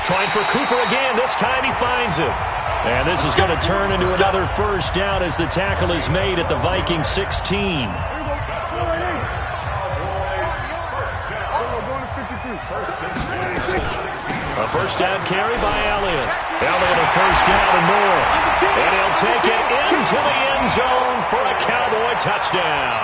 Trying for Cooper again. This time he finds him. And this is going to turn into another first down as the tackle is made at the Vikings 16. A first down carry by Elliott. Elliott a first down and more. And he'll take it into the end zone for a Cowboy touchdown.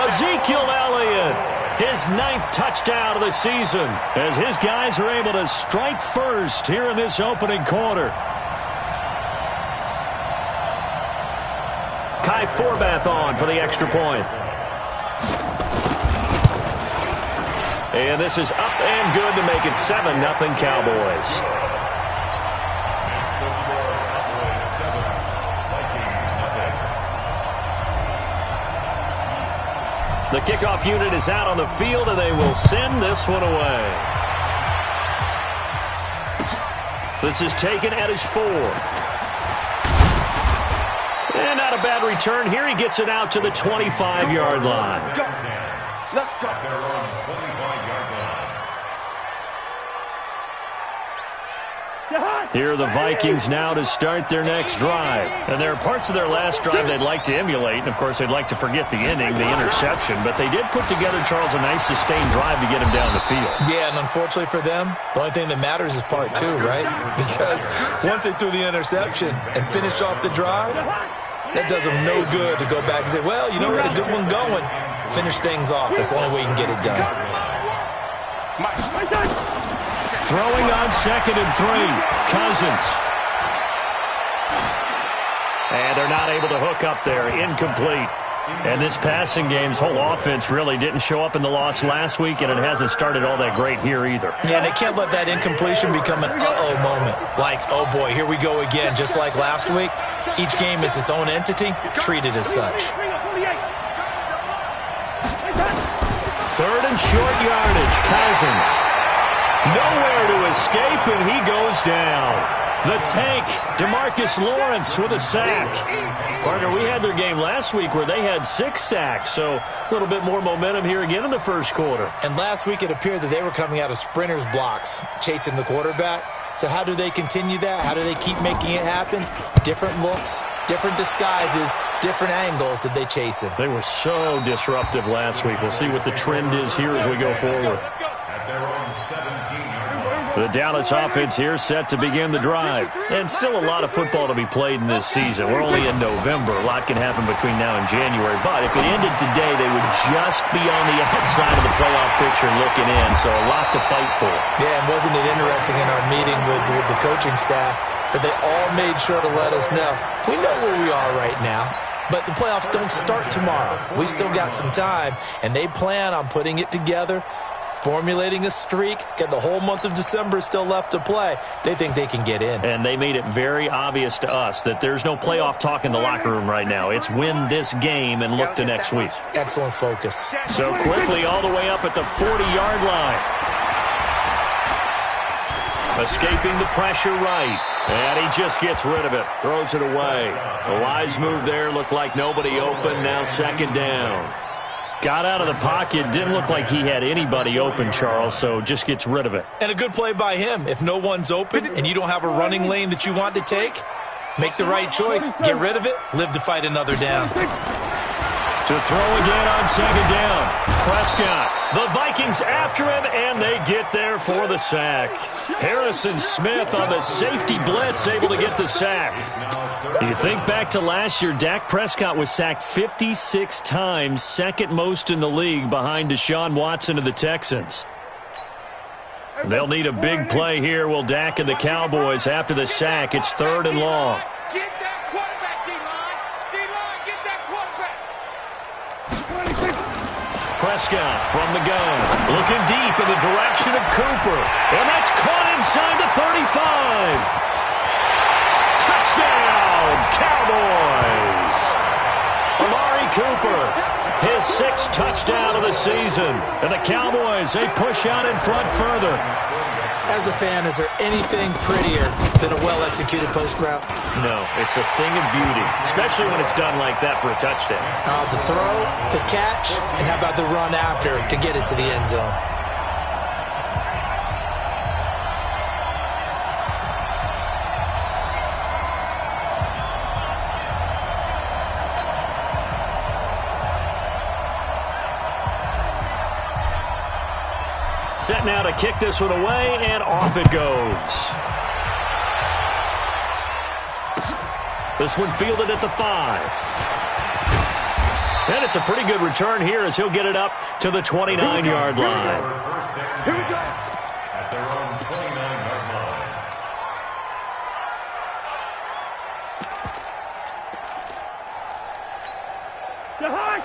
Ezekiel Elliott, his 9th touchdown of the season, as his guys are able to strike first here in this opening quarter. Kai Forbath on for the extra point. And this is up and good to make it 7-0 Cowboys. The kickoff unit is out on the field, and they will send this one away. This is taken at his 4. And not a bad return here. He gets it out to the 25-yard line. Let's go. Here are the Vikings now to start their next drive. And there are parts of their last drive they'd like to emulate. And, of course, they'd like to forget the ending, the interception. But they did put together, Charles, a nice sustained drive to get him down the field. Yeah, and unfortunately for them, the only thing that matters is part 2, right? Because once they threw the interception and finished off the drive, that does them no good to go back and say, well, you know, we had a good one going. Finish things off. That's the only way you can get it done. Throwing on 2nd and 3. Cousins. And they're not able to hook up there. Incomplete. And this passing game's whole offense really didn't show up in the loss last week, and it hasn't started all that great here either. Yeah, and they can't let that incompletion become an uh-oh moment. Like, oh boy, here we go again. Just like last week, each game is its own entity, treated as such. 3rd and short yardage. Cousins. Nowhere to escape, and he goes down. The tank, DeMarcus Lawrence with a sack. Partner, we had their game last week where they had 6 sacks, so a little bit more momentum here again in the first quarter. And last week it appeared that they were coming out of sprinters blocks, chasing the quarterback. So how do they continue that? How do they keep making it happen? Different looks, different disguises, different angles that they chase him. They were so disruptive last week. We'll see what the trend is here as we go forward. The Dallas offense here set to begin the drive. And still a lot of football to be played in this season. We're only in November. A lot can happen between now and January. But if it ended today, they would just be on the outside of the playoff picture looking in. So a lot to fight for. Yeah, and wasn't it interesting in our meeting with the coaching staff that they all made sure to let us know, we know where we are right now. But the playoffs don't start tomorrow. We still got some time. And they plan on putting it together, formulating a streak, get the whole month of December still left to play. They think they can get in. And they made it very obvious to us that there's no playoff talk in the locker room right now. It's win this game and look to next week. Excellent focus. So quickly all the way up at the 40-yard line. Escaping the pressure right. And he just gets rid of it. Throws it away. A wise move there. Looked like nobody open. Now 2nd down. Got out of the pocket. Didn't look like he had anybody open, Charles, so just gets rid of it. And a good play by him. If no one's open and you don't have a running lane that you want to take, make the right choice. Get rid of it. Live to fight another down. To throw again on 2nd down. Prescott. The Vikings after him, and they get there for the sack. Harrison Smith on the safety blitz, able to get the sack. You think back to last year, Dak Prescott was sacked 56 times, 2nd most in the league behind Deshaun Watson of the Texans. They'll need a big play here, will Dak and the Cowboys after the sack. It's 3rd and long. Get that quarterback, D-line. D-line, get that quarterback. Prescott from the gun, looking deep in the direction of Cooper. And that's caught inside the 35. Touchdown, Cowboys. Amari Cooper, his 6th touchdown of the season. And the Cowboys, they push out in front further. As a fan, is there anything prettier than a well-executed post route? No, it's a thing of beauty, especially when it's done like that for a touchdown. The throw, the catch, and how about the run after to get it to the end zone? Set now to kick this one away, and off it goes. This one fielded at the 5. And it's a pretty good return here as he'll get it up to the 29-yard line. Here we go. At their own 29-yard line.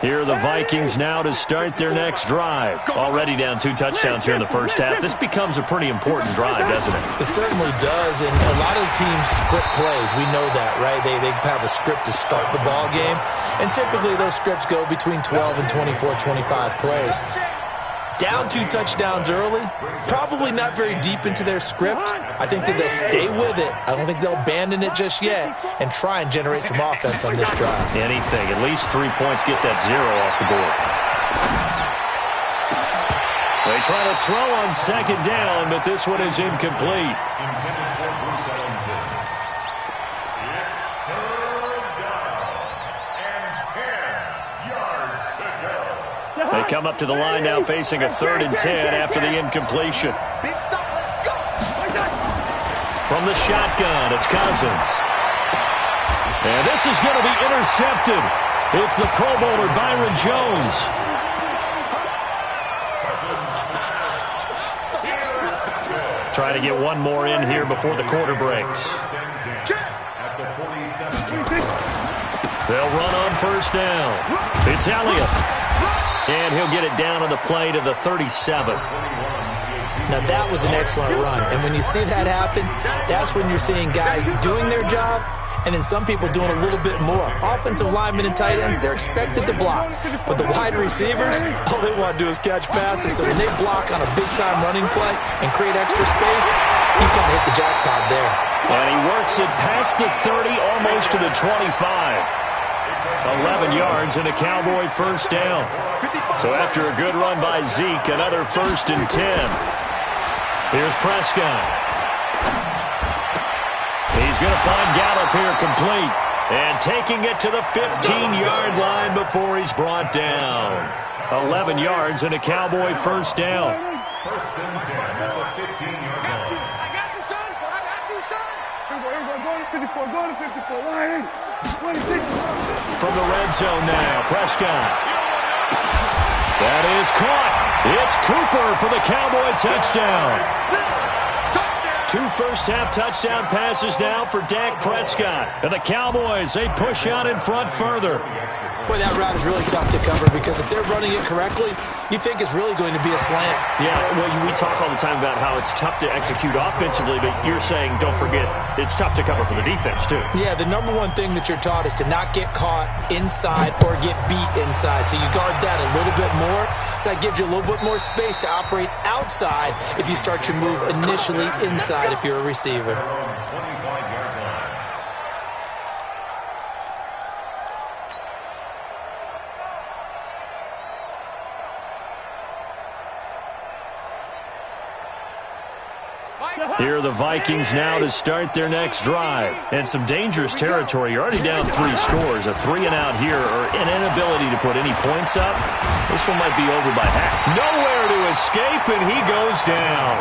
Here are the Vikings now to start their next drive. Already down 2 touchdowns here in the first half. This becomes a pretty important drive, doesn't it? It certainly does, and a lot of the teams script plays. We know that, right? They have a script to start the ball game, and typically those scripts go between 12 and 24, 25 plays. Down 2 touchdowns early, probably not very deep into their script. I think that they'll stay with it. I don't think they'll abandon it just yet and try and generate some offense on this drive. Anything. At least 3 points, get that 0 off the board. They try to throw on second down, but this one is incomplete. Intended for Bruce Ellington. It's third down and 10 yards to go. They come up to the line now facing a 3rd and 10 after the incompletion. Big stop. Let's go. From the shotgun, it's Cousins. And this is going to be intercepted. It's the Pro Bowler Byron Jones. Trying to get one more in here before the quarter breaks. At the 47. They'll run on first down. It's Elliott. And he'll get it down on the play to the 37. Now, that was an excellent run. And when you see that happen, that's when you're seeing guys doing their job and then some people doing a little bit more. Offensive linemen and tight ends, they're expected to block. But the wide receivers, all they want to do is catch passes. So when they block on a big-time running play and create extra space, you kind of hit the jackpot there. And he works it past the 30, almost to the 25. 11 yards and a Cowboy first down. So after a good run by Zeke, another 1st and 10. Here's Prescott. He's going to find Gallup here complete. And taking it to the 15-yard line before he's brought down. 11 yards and a Cowboy first down. 1st and 10 at the 15-yard line. I got you, son. I got you, son. Here we go. Go to 54. Go to 54. Line 26. From the red zone now, Prescott. That is caught. It's Cooper for the Cowboy touchdown. 2 first-half touchdown passes now for Dak Prescott. And the Cowboys, they push out in front further. Boy, that route is really tough to cover because if they're running it correctly, you think it's really going to be a slant. Yeah, well, we talk all the time about how it's tough to execute offensively, but you're saying, don't forget, it's tough to cover for the defense, too. Yeah, the number one thing that you're taught is to not get caught inside or get beat inside. So you guard that a little bit more. So that gives you a little bit more space to operate outside if you start your move initially inside if you're a receiver. Here are the Vikings now to start their next drive. And some dangerous territory. You're already down 3 scores. A 3-and-out here or an inability to put any points up. This one might be over by half. Nowhere to escape, and he goes down.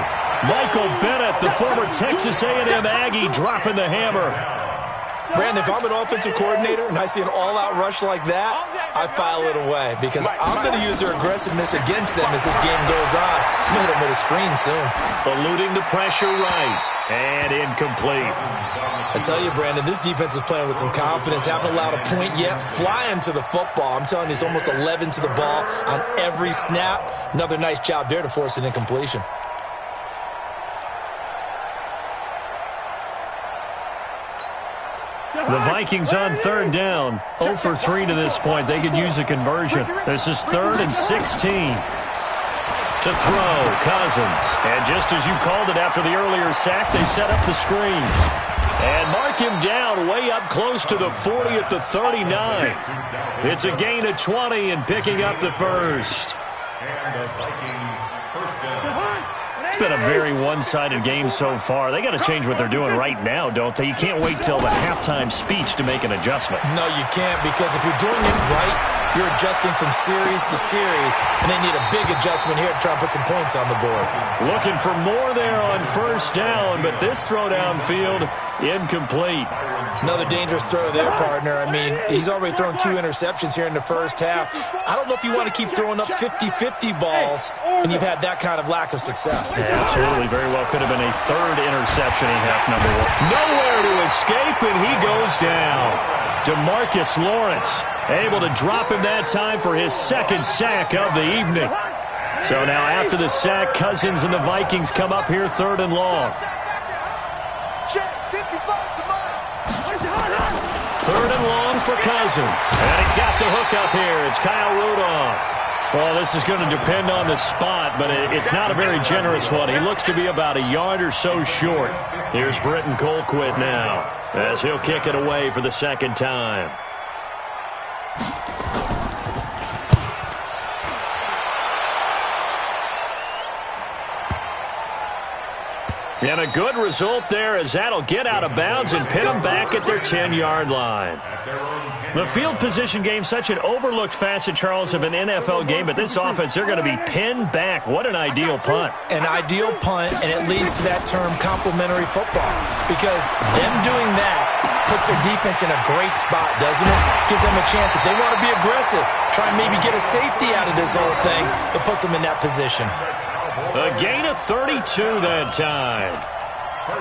Michael Bennett, the former Texas A&M Aggie, dropping the hammer. Brandon, if I'm an offensive coordinator and I see an all-out rush like that, I file it away because I'm going to use their aggressiveness against them as this game goes on. I'm going to hit them with a screen soon. Eluding the pressure right. And incomplete. I tell you, Brandon, this defense is playing with some confidence. Haven't allowed a point yet. Flying to the football. I'm telling you, it's almost 11 to the ball on every snap. Another nice job there to force an incompletion. The Vikings on 3rd down. 0 for 3 to this point. They could use a conversion. This is 3rd and 16. To throw, Cousins. And just as you called it after the earlier sack, they set up the screen. And mark him down way up close to the 40 at the 39. It's a gain of 20 and picking up the first. And the Vikings first down. It's been a very one-sided game so far. They got to change what they're doing right now, don't they? You can't wait till the halftime speech to make an adjustment. No, you can't, because if you're doing it right, you're adjusting from series to series, and they need a big adjustment here to try and put some points on the board. Looking for more there on first down, but this throw downfield incomplete. Another dangerous throw there, partner. I mean, he's already thrown 2 interceptions here in the first half. I don't know if you want to keep throwing up 50-50 balls, and you've had that kind of lack of success. Yeah, absolutely. Very well could have been a 3rd interception in half number 1. Nowhere to escape, and he goes down. DeMarcus Lawrence able to drop him that time for his 2nd sack of the evening. So now after the sack, Cousins and the Vikings come up here 3rd and long. 3rd and long for Cousins. And he's got the hook up here. It's Kyle Rudolph. Well, this is going to depend on the spot, but it's not a very generous one. He looks to be about a yard or so short. Here's Britton Colquitt now as he'll kick it away for the 2nd time. And a good result there as that'll get out of bounds and pin them back at their 10-yard line. The field position game, such an overlooked facet, Charles, of an NFL game, but this offense, they're going to be pinned back. What an ideal punt. An ideal punt, and it leads to that term complementary football, because them doing that puts their defense in a great spot, doesn't it? Gives them a chance. If they want to be aggressive, try and maybe get a safety out of this whole thing, it puts them in that position. A gain of 32 that time.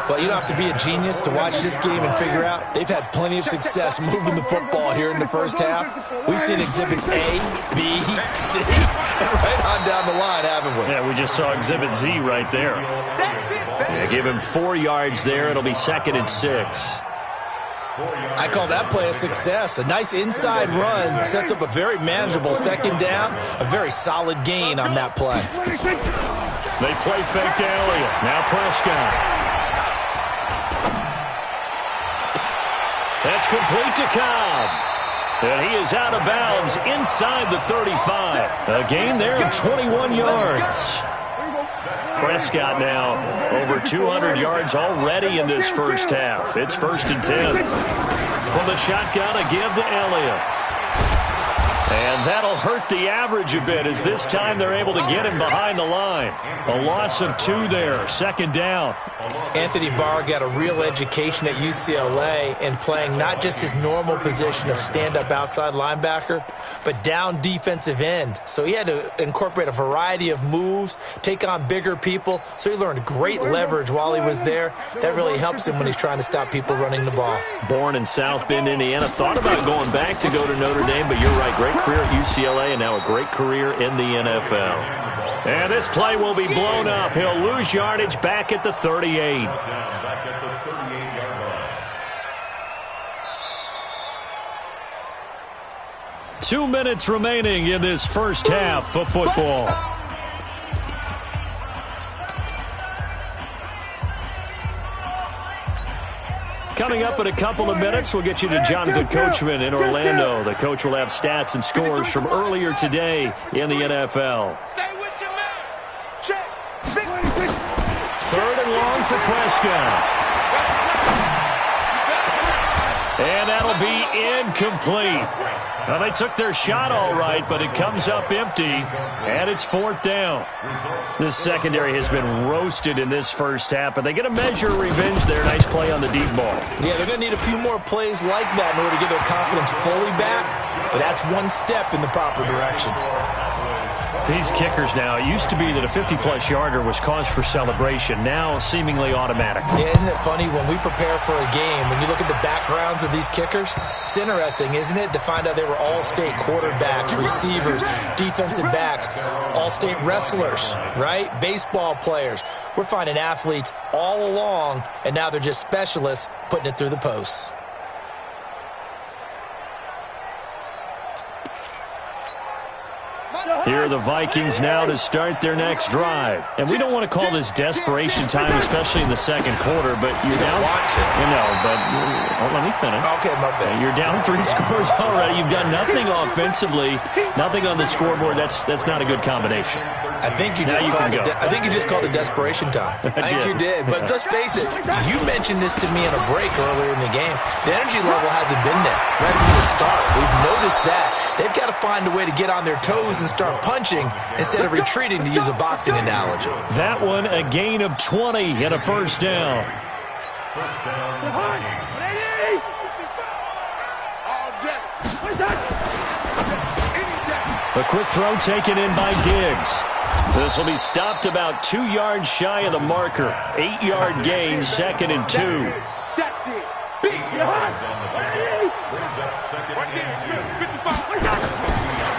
Well, you don't have to be a genius to watch this game and figure out they've had plenty of success moving the football here in the first half. We've seen exhibits A, B, C, and right on down the line, haven't we? Yeah, we just saw exhibit Z right there. Yeah, give him 4 yards there. It'll be 2nd and 6. I call that play a success. A nice inside run sets up a very manageable 2nd down, a very solid gain on that play. They play fake to Elliott. Now Prescott. That's complete to Cobb. And he is out of bounds inside the 35. A gain there of 21 yards. Prescott now over 200 yards already in this first half. It's 1st and 10. From the shotgun, a give to Elliott. And that'll hurt the average a bit as this time they're able to get him behind the line. A loss of 2 there, 2nd down. Anthony Barr got a real education at UCLA in playing not just his normal position of stand-up outside linebacker, but down defensive end. So he had to incorporate a variety of moves, take on bigger people. So he learned great leverage while he was there. That really helps him when he's trying to stop people running the ball. Born in South Bend, Indiana. Thought about going back to go to Notre Dame, but you're right. Great career at UCLA and now a great career in the NFL. And this play will be blown up. He'll lose yardage back at the 38. 2 minutes remaining in this first half of football. Coming up in a couple of minutes, we'll get you to Jonathan Coachman in Orlando. The coach will have stats and scores from earlier today in the NFL. Stay with your man. Check. 3rd and long for Prescott. And that'll be incomplete. Now, they took their shot all right, but it comes up empty, and it's 4th down. This secondary has been roasted in this first half, but they get a measure of revenge there. Nice play on the deep ball. Yeah, they're going to need a few more plays like that in order to get their confidence fully back, but that's one step in the proper direction. These kickers now, it used to be that a 50-plus yarder was cause for celebration, now seemingly automatic. Yeah, isn't it funny when we prepare for a game, when you look at the backgrounds of these kickers, it's interesting, isn't it, to find out they were all-state quarterbacks, receivers, defensive backs, all-state wrestlers, right? Baseball players. We're finding athletes all along, and now they're just specialists putting it through the posts. Here are the Vikings now to start their next drive. And we don't want to call this desperation time, especially in the second quarter, but you're down. You know, but let me finish. Okay, my bad. You're down 3 scores already. You've done nothing offensively, nothing on the scoreboard. That's not a good combination. I think you just called it desperation time. I think you did. But let's face it, you mentioned this to me in a break earlier in the game. The energy level hasn't been there right from the start. We've noticed that. they've got to find a way to get on their toes and start punching instead of retreating, to use a boxing analogy. That one, a gain of 20 and a first down. First down. A quick throw taken in by Diggs. This will be stopped about 2 yards shy of the marker. 8-yard gain, 2nd and 2. That's it. 8 yards on the play. Brings up 2nd and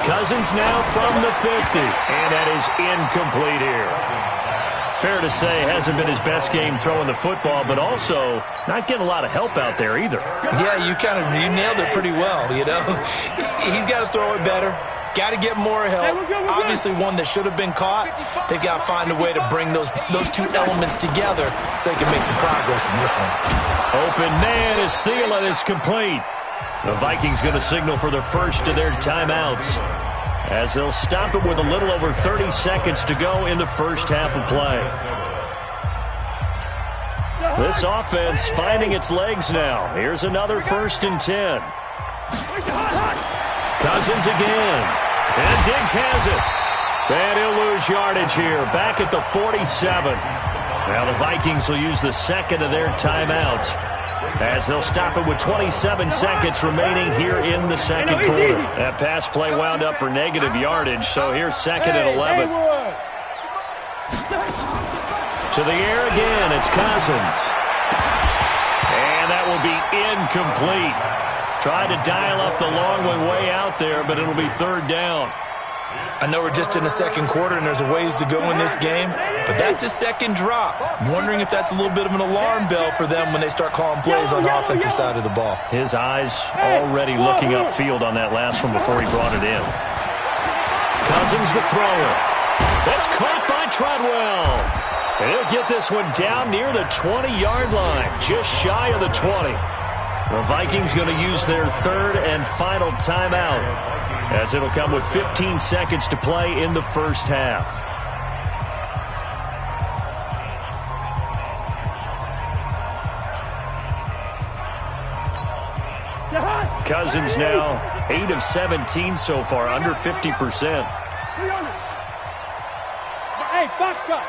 2. Cousins now from the 50, and that is incomplete here. Fair to say, hasn't been his best game throwing the football, but also not getting a lot of help out there either. Yeah, you nailed it pretty well, you know. He's got to throw it better. Got to get more help. Obviously one that should have been caught. They've got to find a way to bring those two elements together so they can make some progress in this one. Open man is Thielen. It's complete. The Vikings going to signal for the first of their timeouts, as they'll stop it with a little over 30 seconds to go in the first half of play. This offense finding its legs now. Here's another 1st and 10. Cousins again. And Diggs has it. And he'll lose yardage here. Back at the 47. Now the Vikings will use the second of their timeouts, as they'll stop it with 27 seconds remaining here in the second quarter. That pass play wound up for negative yardage, so here's 2nd and 11. To the air again, it's Cousins. And that will be incomplete. Tried to dial up the long one way out there, but it'll be 3rd down. I know we're just in the second quarter and there's a ways to go in this game, but that's his second drop. I'm wondering if that's a little bit of an alarm bell for them when they start calling plays on the offensive side of the ball. His eyes already looking upfield on that last one before he brought it in. Cousins the thrower. That's caught by Treadwell. And he'll get this one down near the 20-yard line, just shy of the 20. The Vikings going to use their 3rd and final timeout, as it'll come with 15 seconds to play in the first half. Cousins now 8 of 17 so far, under 50%. Hey, box truck.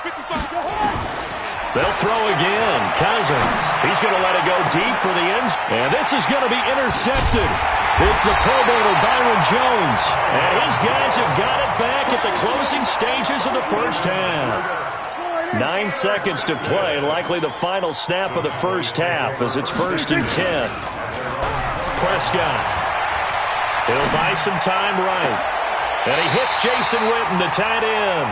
55. They'll throw again. Cousins. He's going to let it go deep for the end. And this is going to be intercepted. It's the Pro Bowler Byron Jones. And his guys have got it back at the closing stages of the first half. 9 seconds to play. Likely the final snap of the first half, as it's 1st and 10. Prescott. He'll buy some time right. And he hits Jason Witten, the tight end.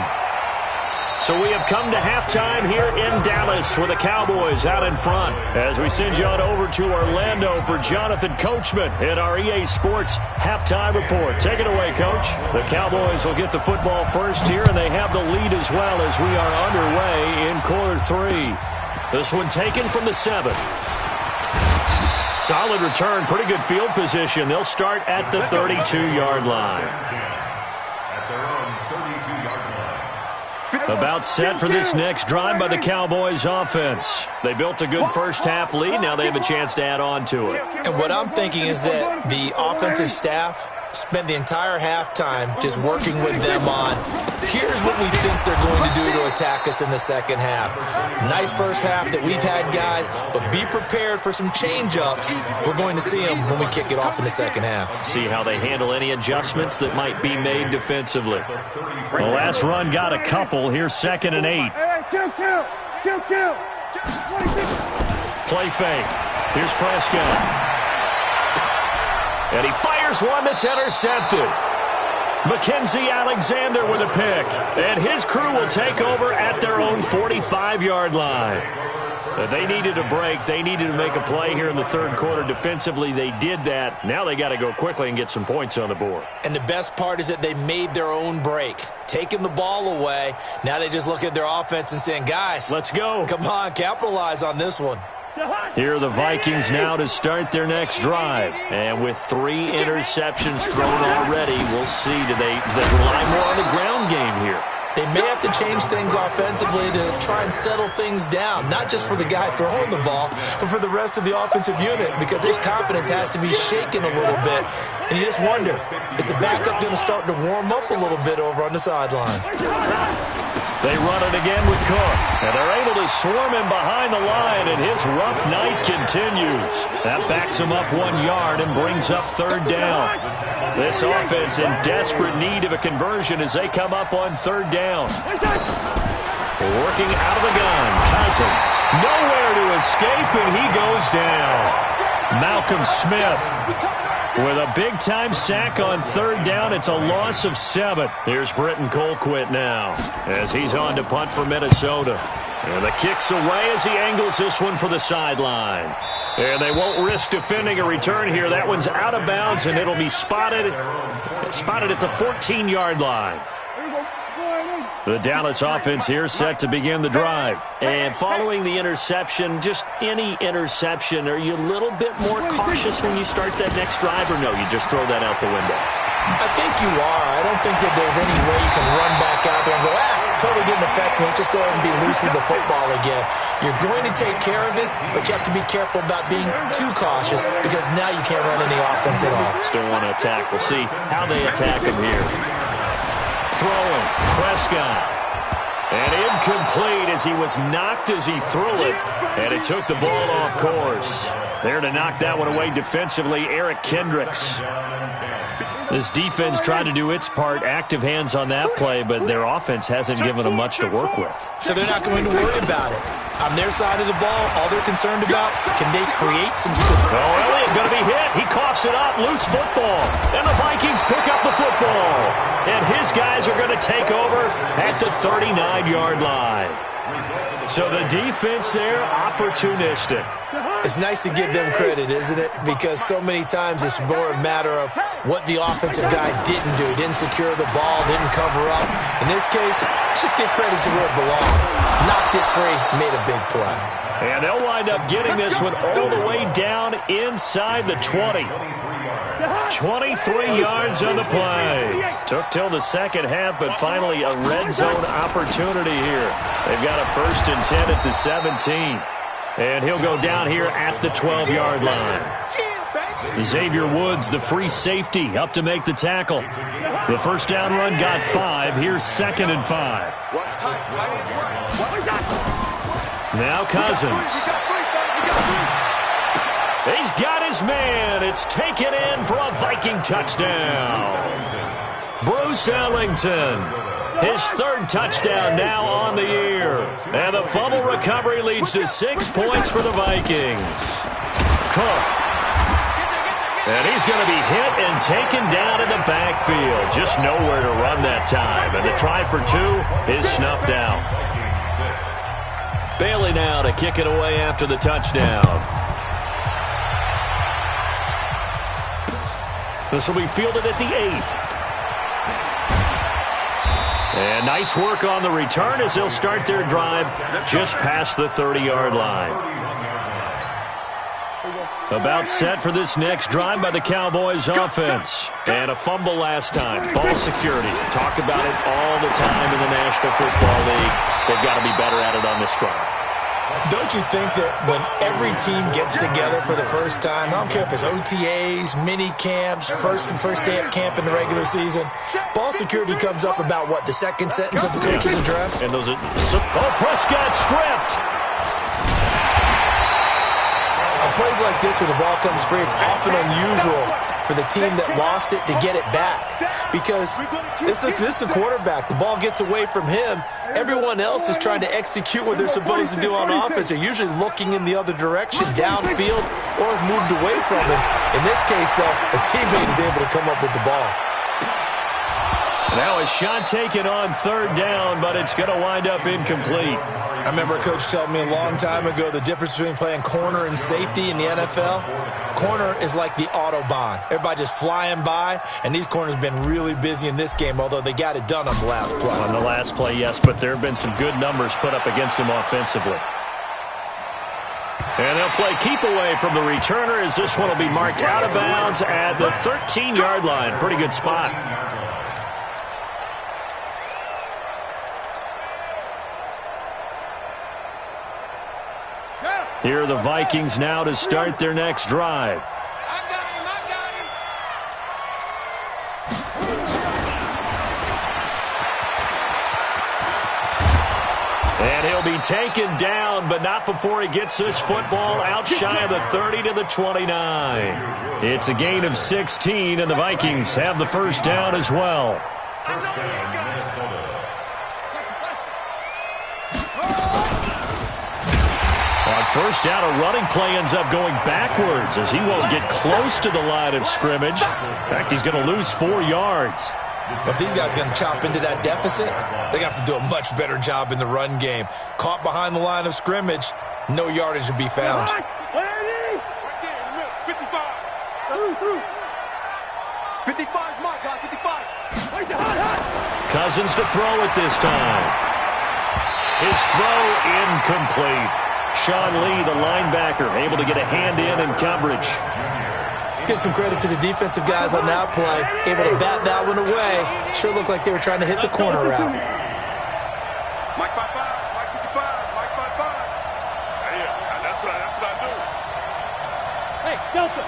So we have come to halftime here in Dallas with the Cowboys out in front, as we send you on over to Orlando for Jonathan Coachman in our EA Sports halftime report. Take it away, Coach. The Cowboys will get the football first here, and they have the lead as well as we are underway in quarter 3. This one taken from the 7. Solid return, pretty good field position. They'll start at the 32-yard line. About set for this next drive by the Cowboys offense. They built a good first half lead. Now they have a chance to add on to it. And what I'm thinking is that the offensive staff spent the entire halftime just working with them on, here's what we think they're going to do to attack us in the second half. Nice first half that we've had, guys, but be prepared for some change-ups. We're going to see them when we kick it off in the second half. See how they handle any adjustments that might be made defensively. The last run got a couple. Here's 2nd and 8. Kill. Play fake. Here's Prescott. And he fires one that's intercepted. Mackenzie Alexander with a pick. And his crew will take over at their own 45-yard line. They needed a break. They needed to make a play here in the third quarter. Defensively, they did that. Now they got to go quickly and get some points on the board. And the best part is that they made their own break. Taking the ball away. Now they just look at their offense and saying, guys, let's go. Come on, capitalize on this one. Here are the Vikings now to start their next drive. And with 3 interceptions thrown already, we'll see. Do they rely more on the ground game here? They may have to change things offensively to try and settle things down, not just for the guy throwing the ball, but for the rest of the offensive unit, because their confidence has to be shaken a little bit. And you just wonder, is the backup going to start to warm up a little bit over on the sideline? They run it again with Cook, and they're able to swarm him behind the line, and his rough night continues. That backs him up 1 yard and brings up third down. This offense in desperate need of a conversion as they come up on third down. Working out of the gun, Cousins. Nowhere to escape, and he goes down. Malcolm Smith with a big-time sack on third down. It's a loss of 7. Here's Britton Colquitt now as he's on to punt for Minnesota. And the kick's away as he angles this one for the sideline. And they won't risk defending a return here. That one's out of bounds, and it'll be spotted at the 14-yard line. The Dallas offense here set to begin the drive. And following the interception, just any interception, are you a little bit more cautious when you start that next drive, or no, you just throw that out the window? I think you are. I don't think that there's any way you can run back out there and go, totally didn't affect me. Let's just go ahead and be loose with the football again. You're going to take care of it, but you have to be careful about being too cautious because now you can't run any offense at all. Still want to attack. We'll see how they attack him here. Throwing, Prescott. And incomplete as he was knocked as he threw it. And it took the ball off course. There to knock that one away defensively, Eric Kendricks. This defense tried to do its part, active hands on that play, but their offense hasn't given them much to work with. So they're not going to worry about it. On their side of the ball, all they're concerned about, can they create some score? Oh, Elliott going to be hit. He coughs it up, loose football. And the Vikings pick up the football. And his guys are going to take over at the 39-yard line. So the defense there, opportunistic. It's nice to give them credit, isn't it? Because so many times it's more a matter of what the offensive guy didn't do. He didn't secure the ball, didn't cover up. In this case, let's just give credit to where it belongs. Knocked it free, made a big play. And they'll wind up getting this one all the way down inside the 20. 23 yards on the play. Took till the second half, but finally a red zone opportunity here. They've got a 1st and 10 at the 17. And he'll go down here at the 12-yard line. Xavier Woods, the free safety, up to make the tackle. The first down run got 5. Here's 2nd and 5. Now Cousins. He's got his man. It's taken in for a Viking touchdown. Bruce Ellington. His 3rd touchdown now on the year. And the fumble recovery leads to 6 points for the Vikings. Cook. And he's going to be hit and taken down in the backfield. Just nowhere to run that time. And the try for 2 is snuffed out. Bailey now to kick it away after the touchdown. This will be fielded at the 8. And nice work on the return as they'll start their drive just past the 30-yard line. About set for this next drive by the Cowboys offense. And a fumble last time. Ball security. Talk about it all the time in the National Football League. They've got to be better at it on this drive. Don't you think that when every team gets together for the first time, I don't care if it's OTAs, mini camps, first day of camp in the regular season, ball security comes up about, what, the second sentence of the coach's address? And those Prescott stripped. On plays like this where the ball comes free, it's often unusual for the team that lost it to get it back. Because this is the quarterback. The ball gets away from him. Everyone else is trying to execute what they're supposed to do on offense. They're usually looking in the other direction, downfield, or moved away from him. In this case, though, a teammate is able to come up with the ball. Now a shot taken on 3rd down, but it's going to wind up incomplete. I remember a coach telling me a long time ago the difference between playing corner and safety in the NFL. Corner is like the Autobahn. Everybody just flying by, and these corners have been really busy in this game, although they got it done on the last play. On the last play, yes, but there have been some good numbers put up against him offensively. And they'll play keep away from the returner as this one will be marked out of bounds at the 13-yard line. Pretty good spot. Here are the Vikings now to start their next drive. And he'll be taken down, but not before he gets this football out shy of the 30 to the 29. It's a gain of 16, and the Vikings have the first down as well. First down, Minnesota. On first down, a running play ends up going backwards as he won't get close to the line of scrimmage. In fact, he's going to lose 4 yards. If these guys are going to chop into that deficit, they got to do a much better job in the run game. Caught behind the line of scrimmage, no yardage to be found. 55. 55's Mike, guys, 55. Cousins to throw it this time. His throw incomplete. Sean Lee, the linebacker, able to get a hand in coverage. Let's give some credit to the defensive guys on that play. Able to bat that one away. Sure looked like they were trying to hit the corner route. Mike 55, Mike 55, Mike 55. Yeah, that's what I do. Hey, Delta.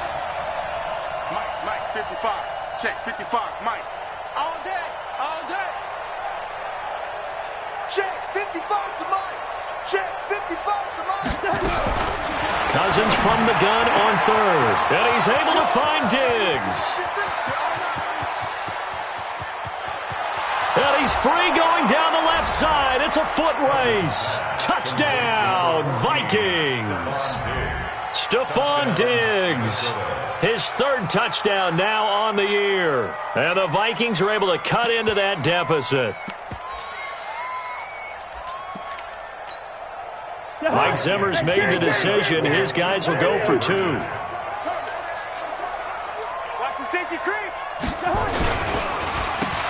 Mike 55. Check 55, Mike. All day, all day. Check 55 to Mike. Check 55 to Mike. Cousins from the gun on third, and he's able to find Diggs. And he's free going down the left side. It's a foot race. Touchdown, Vikings. Stephon Diggs, his 3rd touchdown now on the year. And the Vikings are able to cut into that deficit. Mike Zimmer's made the decision. His guys will go for 2. Watch the safety creep.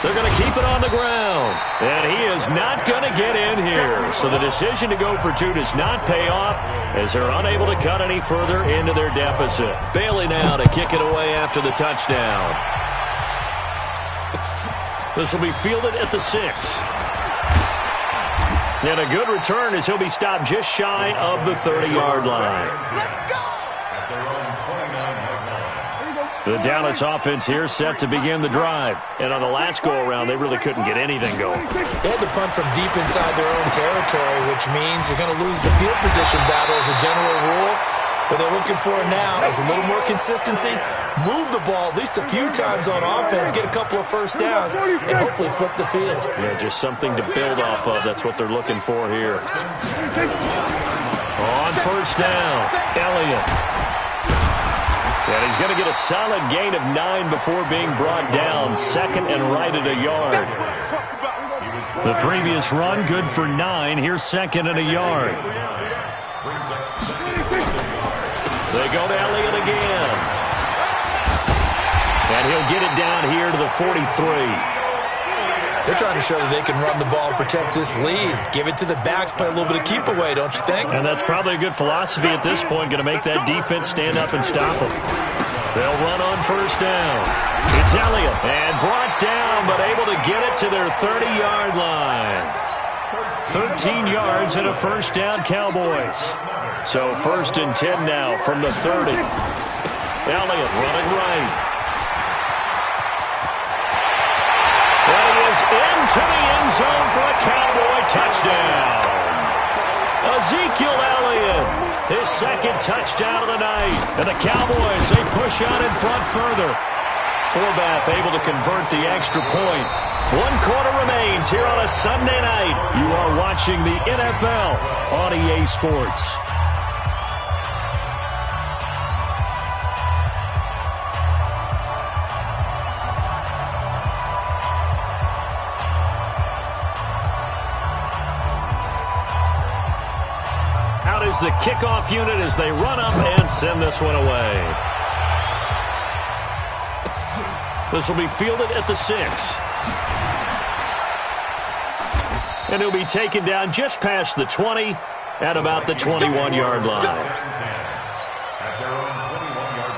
They're going to keep it on the ground. And he is not going to get in here. So the decision to go for 2 does not pay off as they're unable to cut any further into their deficit. Bailey now to kick it away after the touchdown. This will be fielded at the 6. And a good return as he'll be stopped just shy of the 30-yard line. The Dallas offense here set to begin the drive. And on the last go-around, they really couldn't get anything going. They had to punt from deep inside their own territory, which means you're going to lose the field position battle as a general rule. What they're looking for now is a little more consistency, move the ball at least a few times on offense, get a couple of first downs, and hopefully flip the field. Yeah, just something to build off of. That's what they're looking for here. On first down, Elliott. And he's going to get a solid gain of 9 before being brought down. 2nd and right at a yard. The previous run, good for 9. Here's 2nd and a yard. They go to Elliott again. And he'll get it down here to the 43. They're trying to show that they can run the ball and protect this lead. Give it to the backs, play a little bit of keep away, don't you think? And that's probably a good philosophy at this point, going to make that defense stand up and stop them. They'll run on first down. It's Elliott, and brought down, but able to get it to their 30-yard line. 13 yards and a first down, Cowboys. So 1st and 10 now from the 30. Elliott running right. And he is into the end zone for a Cowboy touchdown. Ezekiel Elliott, his 2nd touchdown of the night. And the Cowboys, they push out in front further. Forbath able to convert the extra point. 1 quarter remains here on a Sunday night. You are watching the NFL on EA Sports. Out is the kickoff unit as they run up and send this one away. This will be fielded at the 6. And he'll be taken down just past the 20 at about the 21-yard line. At their own 21-yard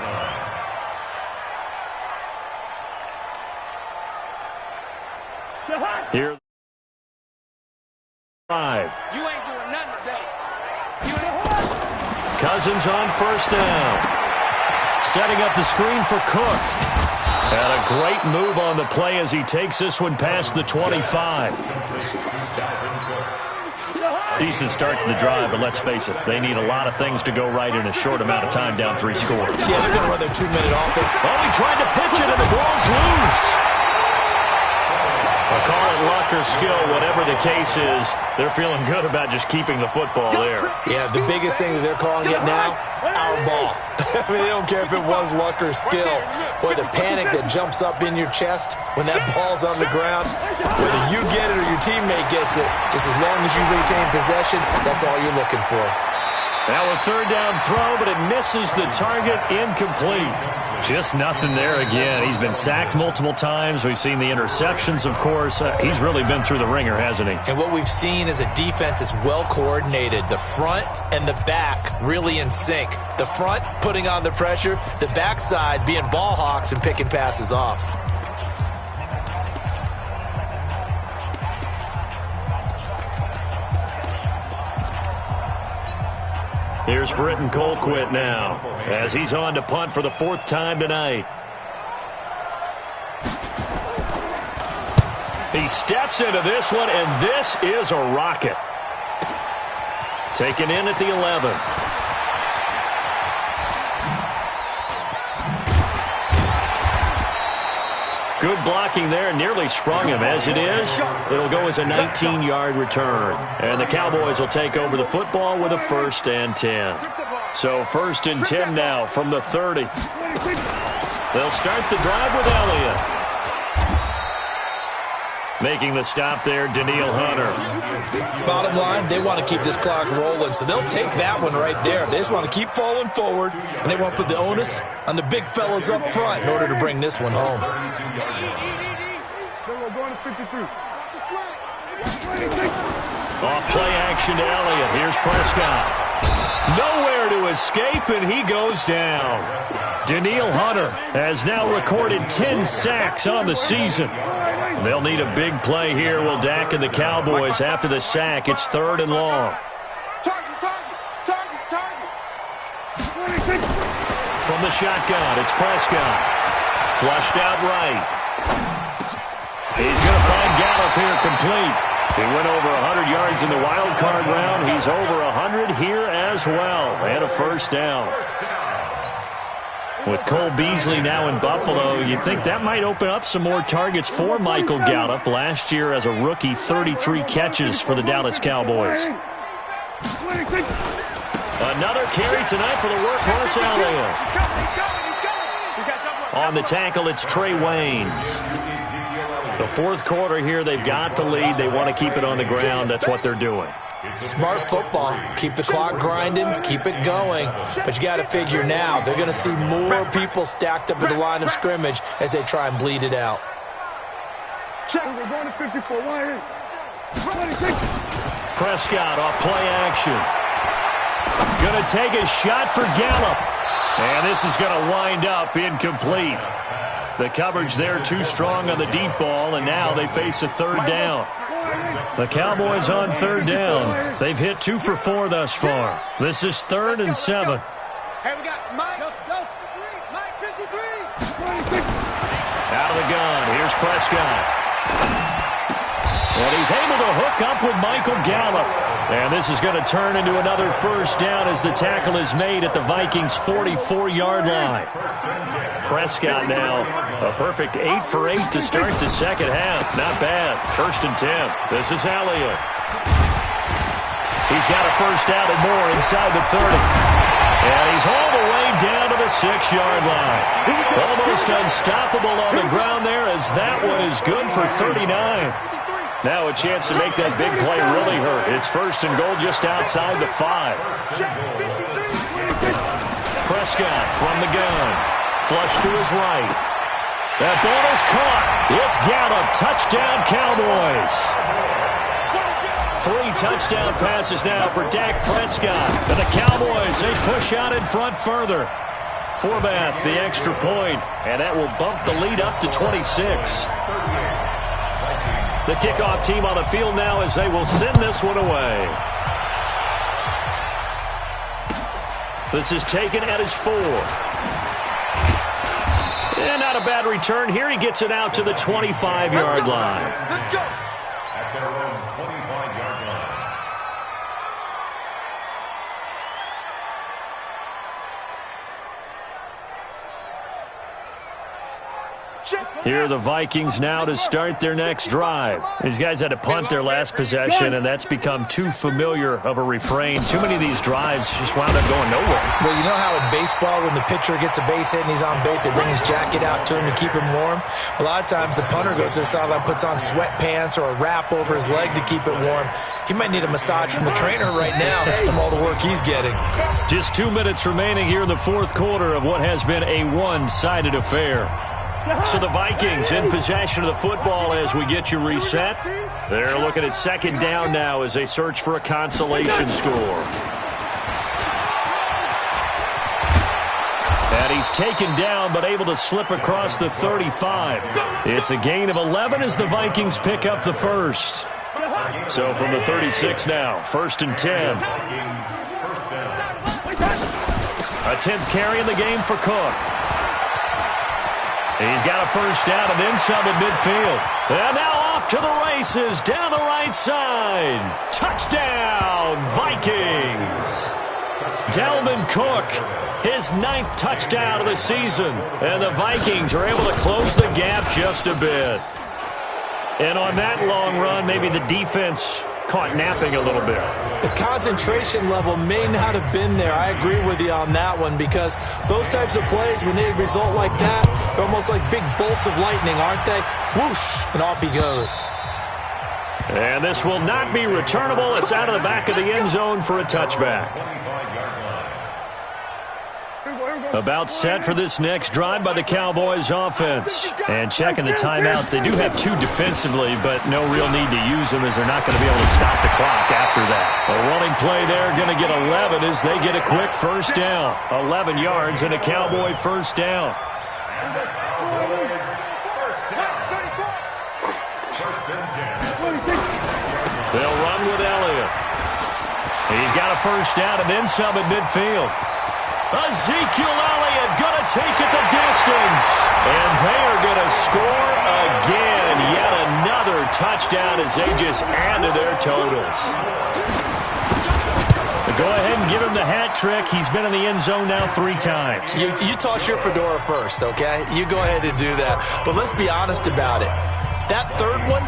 line. Here, 5. You ain't doing nothing today. Cousins on first down. Setting up the screen for Cook. And a great move on the play as he takes this one past the 25. Decent start to the drive, but let's face it, they need a lot of things to go right in a short amount of time down 3 scores. Yeah, they're going to run their 2-minute offense. Oh, he tried to pitch it, and the ball's loose. I'll call it luck or skill, whatever the case is. They're feeling good about just keeping the football there. Yeah, the biggest thing that they're calling it now, our ball. I mean, they don't care if it was luck or skill. Boy, the panic that jumps up in your chest when that ball's on the ground, whether you get it or your teammate gets it, just as long as you retain possession, that's all you're looking for. Now a third down throw, but it misses the target, incomplete. Just nothing there again. He's been sacked multiple times. We've seen the interceptions, of course. He's really been through the ringer, hasn't he? And what we've seen is a defense that's well coordinated. The front and the back really in sync. The front putting on the pressure, the backside being ball hawks and picking passes off. Here's Britton Colquitt now as he's on to punt for the 4th time tonight. He steps into this one, and this is a rocket. Taken in at the 11. Good blocking there, nearly sprung him. As it is, it'll go as a 19-yard return. And the Cowboys will take over the football with a 1st and 10. So 1st and 10 now from the 30. They'll start the drive with Elliott. Making the stop there, Daniil Hunter. Bottom line, they want to keep this clock rolling, so they'll take that one right there. They just want to keep falling forward, and they want to put the onus on the big fellas up front in order to bring this one home. Off play action to Elliott. Here's Prescott. Nowhere to escape, and he goes down. Daniil Hunter has now recorded 10 sacks on the season. They'll need a big play here, will Dak and the Cowboys. After the sack, it's 3rd and long. From the shotgun, it's Prescott. Flushed out right. He's going to find Gallup here complete. He went over 100 yards in the wild card round. He's over 100 here as well. And a 1st down. With Cole Beasley now in Buffalo, you'd think that might open up some more targets for Michael Gallup. Last year as a rookie, 33 catches for the Dallas Cowboys. Another carry tonight for the workhorse Elliott. On the tackle, it's Trey Waynes. The 4th quarter here, they've got the lead. They want to keep it on the ground. That's what they're doing. Smart football. Keep the clock grinding, keep it going. But you got to figure now, they're going to see more people stacked up at the line of scrimmage as they try and bleed it out. Prescott off play action. Going to take a shot for Gallup. And this is going to wind up incomplete. The coverage there too strong on the deep ball, and now they face a 3rd down. The Cowboys on 3rd down. They've hit 2 for 4 thus far. This is 3rd and 7. Hey, we got Mike 53. Out of the gun, here's Prescott. And he's able to hook up with Michael Gallup. And this is going to turn into another 1st down as the tackle is made at the Vikings' 44-yard line. Prescott now a perfect 8 for 8 to start the second half. Not bad. 1st and 10. This is Elliott. He's got a 1st down and more inside the 30. And he's all the way down to the 6-yard line. Almost unstoppable on the ground there as that one is good for 39. Now a chance to make that big play really hurt. It's 1st and goal just outside the 5. Prescott from the gun. Flush to his right. That ball is caught. It's Gallup. Touchdown, Cowboys. 3 touchdown passes now for Dak Prescott. And the Cowboys, they push out in front further. Forbath, the extra point, and that will bump the lead up to 26. The kickoff team on the field now as they will send this one away. This is taken at his 4. And not a bad return here. He gets it out to the 25-yard line. Let's go. At their own 25-yard line. Here are the Vikings now to start their next drive. These guys had to punt their last possession, and that's become too familiar of a refrain. Too many of these drives just wound up going nowhere. Well, you know how in baseball when the pitcher gets a base hit and he's on base, they bring his jacket out to him to keep him warm? A lot of times the punter goes to the sideline, puts on sweatpants or a wrap over his leg to keep it warm. He might need a massage from the trainer right now from all the work he's getting. Just 2 minutes remaining here in the fourth quarter of what has been a one-sided affair. So the Vikings in possession of the football as we get you reset. They're looking at second down now as they search for a consolation score. And he's taken down but able to slip across the 35. It's a gain of 11 as the Vikings pick up the first. So from the 36 now, 1st and 10. A 10th carry in the game for Cook. He's got a first down and then some at midfield. And now off to the races down the right side. Touchdown, Vikings. Dalvin Cook, his 9th touchdown of the season. And the Vikings are able to close the gap just a bit. And on that long run, maybe the defense caught napping a little bit. The concentration level may not have been there. I agree with you on that one because those types of plays, when they result like that, they're almost like big bolts of lightning, aren't they? Whoosh, and off he goes. And this will not be returnable. It's out of the back of the end zone for a touchback. About set for this next drive by the Cowboys offense. And checking the timeouts. They do have 2 defensively, but no real need to use them as they're not going to be able to stop the clock after that. A running play there going to get 11 as they get a quick first down. 11 yards and a Cowboy first down. They'll run with Elliott. He's got a first down and then some at midfield. Ezekiel Elliott going to take it the distance. And they are going to score again. Yet another touchdown as they just add to their totals. Go ahead and give him the hat trick. He's been in the end zone now 3 times. You toss your fedora first, okay? You go ahead and do that. But let's be honest about it. That third one,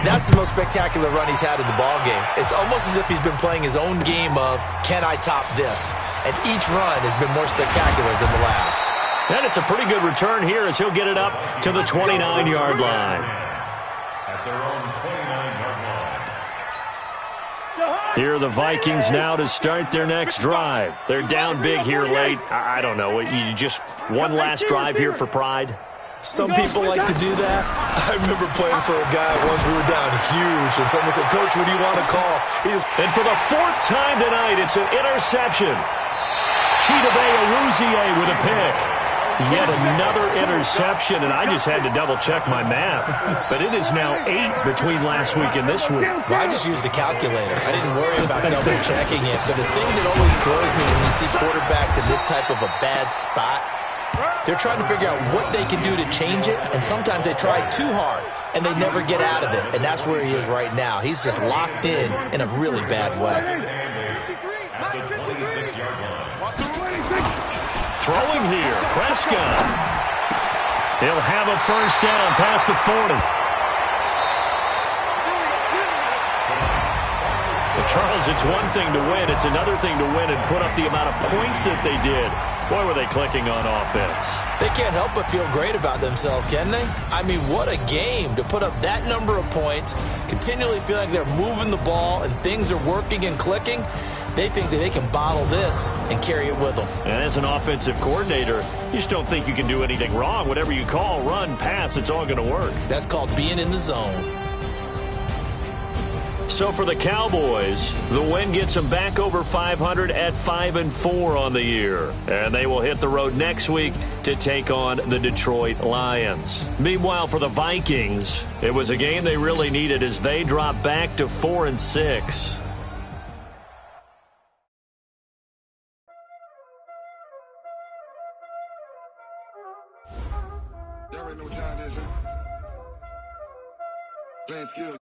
that's the most spectacular run he's had in the ballgame. It's almost as if he's been playing his own game of, can I top this? And each run has been more spectacular than the last. And it's a pretty good return here as he'll get it up to the 29-yard line. At their own 29-yard line. Here are the Vikings now to start their next drive. They're down big here late. I don't know. You just one last drive here for pride? Some people like to do that. I remember playing for a guy once. We were down huge, and someone said, Coach, what do you want to call? And for the 4th time tonight, it's an interception. Chidobe Awuzie with a pick. Yet another interception, and I just had to double-check my math. But it is now 8 between last week and this week. Well, I just used the calculator. I didn't worry about double-checking it. But the thing that always throws me when you see quarterbacks in this type of a bad spot, they're trying to figure out what they can do to change it, and sometimes they try too hard, and they never get out of it. And that's where he is right now. He's just locked in a really bad way. Throwing here, Prescott. He'll have a first down past the 40. Well, Charles, it's one thing to win. It's another thing to win and put up the amount of points that they did. Boy, were they clicking on offense. They can't help but feel great about themselves, can they? I mean, what a game to put up that number of points, continually feel like they're moving the ball and things are working and clicking. They think that they can bottle this and carry it with them. And as an offensive coordinator, you just don't think you can do anything wrong. Whatever you call, run, pass, it's all going to work. That's called being in the zone. So for the Cowboys, the win gets them back over 500 at 5-4 on the year. And they will hit the road next week to take on the Detroit Lions. Meanwhile, for the Vikings, it was a game they really needed as they drop back to 4-6. Y'all already know what time it is, huh? Playing skill.